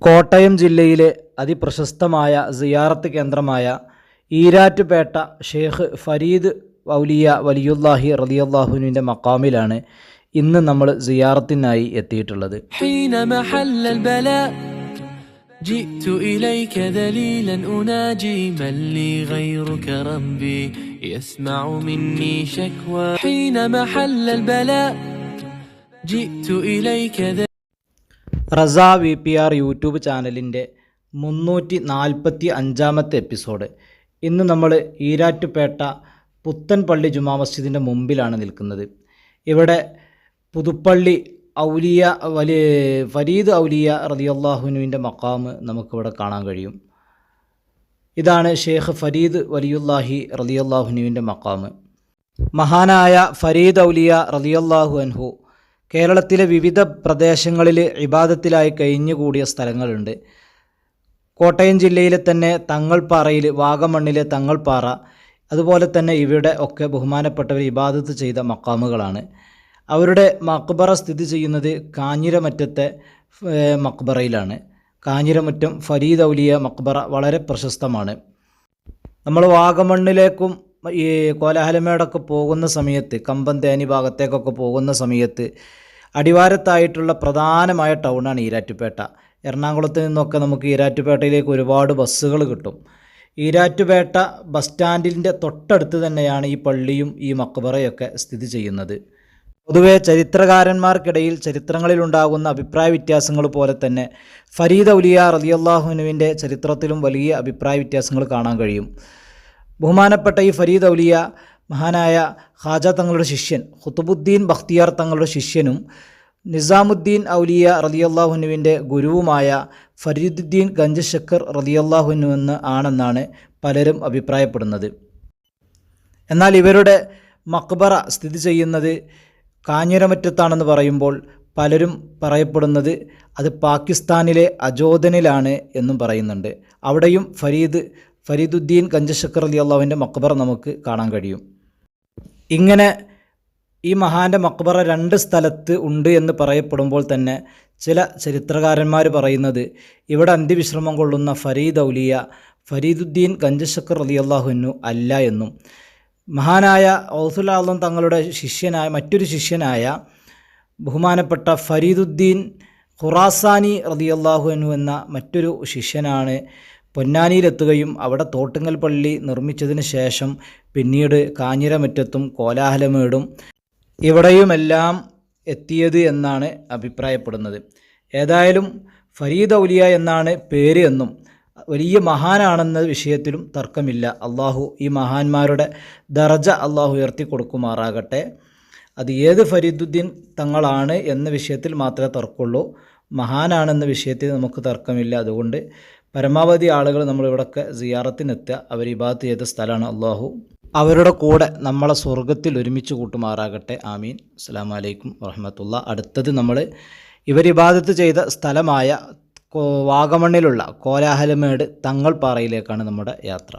കോട്ടയം ജില്ലയിലെ അതിപ്രശസ്തമായ സിയാറത്ത് കേന്ദ്രമായ ഈരാറ്റുപേട്ട ഷെയ്ഖ് ഫരീദ് ഔലിയ വലിയുല്ലാഹി റളിയല്ലാഹുവിൻ്റെ മഖാമിലാണ് ഇന്ന് നമ്മൾ സിയാറത്തിനായി എത്തിയിട്ടുള്ളത്. جئت إليك ذليلا أناجي من لي غيرك ربي يسمع مني شكوى حين محل البلاء جئت إليك റസ VPR യൂട്യൂബ് ചാനലിൻ്റെ 345-ാമത്തെ എപ്പിസോഡ്. ഇന്ന് നമ്മൾ ഈരാറ്റുപേട്ട പുത്തൻപള്ളി ജുമാ മസ്ജിദിൻ്റെ മുമ്പിലാണ് നിൽക്കുന്നത്. ഇവിടെ പുതുപ്പള്ളി ഔലിയ ഫരീദ് ഔലിയ റളിയല്ലാഹുവിൻ്റെ മഖാമ് നമുക്കിവിടെ കാണാൻ കഴിയും. ഇതാണ് ഷെയ്ഖ് ഫരീദ് വലിയുല്ലാഹി റളിയല്ലാഹുവിൻ്റെ മഖാമ്. മഹാനായ ഫരീദ് ഔലിയ റളിയല്ലാഹു അൻഹു കേരളത്തിലെ വിവിധ പ്രദേശങ്ങളിൽ ഇബാദത്തിലായി കഴിഞ്ഞുകൂടിയ സ്ഥലങ്ങളുണ്ട്. കോട്ടയം ജില്ലയിലെ തന്നെ തങ്ങൾപ്പാറയിൽ, വാഗമണ്ണിലെ തങ്ങൾപ്പാറ, അതുപോലെ തന്നെ ഇവിടെ ഒക്കെ ബഹുമാനപ്പെട്ടവർ ഇബാദത്ത് ചെയ്ത മഖാമുകളാണ്. അവരുടെ മക്ബറ സ്ഥിതി ചെയ്യുന്നത് കാഞ്ഞിരമറ്റത്തെ മക്ബറയിലാണ്. കാഞ്ഞിരമറ്റം ഫരീദ് ഔലിയ മക്ബറ വളരെ പ്രശസ്തമാണ്. നമ്മൾ വാഗമണ്ണിലേക്കും ഈ കോലാഹലമേടൊക്കെ പോകുന്ന സമയത്ത്, കമ്പന്തേനി ഭാഗത്തേക്കൊക്കെ പോകുന്ന സമയത്ത് അടിവാരത്തായിട്ടുള്ള പ്രധാനമായ ടൗണാണ് ഈരാറ്റുപേട്ട. എറണാകുളത്ത് നിന്നൊക്കെ നമുക്ക് ഈരാറ്റുപേട്ടയിലേക്ക് ഒരുപാട് ബസ്സുകൾ കിട്ടും. ഈരാറ്റുപേട്ട ബസ് സ്റ്റാൻഡിൻ്റെ തൊട്ടടുത്ത് തന്നെയാണ് ഈ പള്ളിയും ഈ മക്ബറയൊക്കെ സ്ഥിതി ചെയ്യുന്നത്. പൊതുവെ ചരിത്രകാരന്മാർക്കിടയിൽ ചരിത്രങ്ങളിലുണ്ടാകുന്ന അഭിപ്രായ വ്യത്യാസങ്ങൾ പോലെ തന്നെ ഫരീദ് ഔലിയ റളിയല്ലാഹുവിൻ്റെ ചരിത്രത്തിലും വലിയ അഭിപ്രായ വ്യത്യാസങ്ങൾ കാണാൻ കഴിയും. ബഹുമാനപ്പെട്ട ഈ ഫരീദ് ഔലിയ മഹാനായ ഖാജ തങ്ങളുടെ ശിഷ്യൻ ഖുതുബുദ്ദീൻ ബഖ്തിയാർ തങ്ങളുടെ ശിഷ്യനും നിസാമുദ്ദീൻ ഔലിയ റളിയല്ലാഹുവിൻ്റെ ഗുരുവുമായ ഫരീദുദ്ദീൻ ഗഞ്ച് ശക്കർ റളിയല്ലാഹു ആണെന്നാണ് പലരും അഭിപ്രായപ്പെടുന്നത്. എന്നാൽ ഇവരുടെ മക്ബറ സ്ഥിതി ചെയ്യുന്നത് കാഞ്ഞിരമറ്റത്താണെന്ന് പറയുമ്പോൾ പലരും പറയപ്പെടുന്നത് അത് പാകിസ്ഥാനിലെ അജോധനിലാണ് എന്നും പറയുന്നുണ്ട്. അവിടെയും ഫരീദുദ്ദീൻ ഗഞ്ച് ശക്കർ റളിയല്ലാഹുവിൻ്റെ മക്ബറ നമുക്ക് കാണാൻ കഴിയും. ഇങ്ങനെ ഈ മഹാൻ്റെ മക്ബറ 2 സ്ഥലത്ത് ഉണ്ട് എന്ന് പറയപ്പെടുമ്പോൾ തന്നെ ചില ചരിത്രകാരന്മാർ പറയുന്നത് ഇവിടെ അന്ത്യവിശ്രമം കൊള്ളുന്ന ഫരീദ് ഔലിയ ഫരീദുദ്ദീൻ ഗഞ്ച് ശക്കർ റളിയല്ലാഹു അല്ല എന്നും, മഹാനായ ഔസുൽ ആളം തങ്ങളുടെ മറ്റൊരു ശിഷ്യനായ ബഹുമാനപ്പെട്ട ഫരീദുദ്ദീൻ ഖുറാസാനി റളിയല്ലാഹു അൻഹു എന്ന മറ്റൊരു ശിഷ്യനാണ് പൊന്നാനിയിലെത്തുകയും അവിടെ തോട്ടുങ്ങൽ പള്ളി നിർമ്മിച്ചതിന് ശേഷം പിന്നീട് കാഞ്ഞിരമറ്റത്തും കോലാഹലമേടും ഇവിടെയുമെല്ലാം എത്തിയത് എന്നാണ് അഭിപ്രായപ്പെടുന്നത്. ഏതായാലും ഫരീദ് ഔലിയ എന്നാണ് പേര് എന്നും വലിയ മഹാനാണെന്ന വിഷയത്തിലും തർക്കമില്ല. അള്ളാഹു ഈ മഹാന്മാരുടെ ദറജ അള്ളാഹു ഉയർത്തി കൊടുക്കുമാറാകട്ടെ. അത് ഏത് ഫരീദുദ്ദീൻ തങ്ങളാണ് എന്ന വിഷയത്തിൽ മാത്രമേ തർക്കമുള്ളൂ. മഹാനാണെന്ന വിഷയത്തിൽ നമുക്ക് തർക്കമില്ല. അതുകൊണ്ട് പരമാവധി ആളുകൾ നമ്മളിവിടൊക്കെ സിയാറത്തിനെത്തുക. അവർ ഇബാദത്ത് ചെയ്ത സ്ഥലമാണ്. അള്ളാഹു അവരുടെ കൂടെ നമ്മളെ സ്വർഗത്തിൽ ഒരുമിച്ച് കൂട്ടുമാറാകട്ടെ. ആമീൻ. അസ്സലാമു അലൈക്കും വറഹ്മത്തുള്ളാഹി. അടുത്തത് നമ്മൾ ഇവർ ഇബാദത്ത് ചെയ്ത സ്ഥലമായ വാഗമണ്ണിലുള്ള കോലാഹലമേട് തങ്ങൾപ്പാറയിലേക്കാണ് നമ്മുടെ യാത്ര.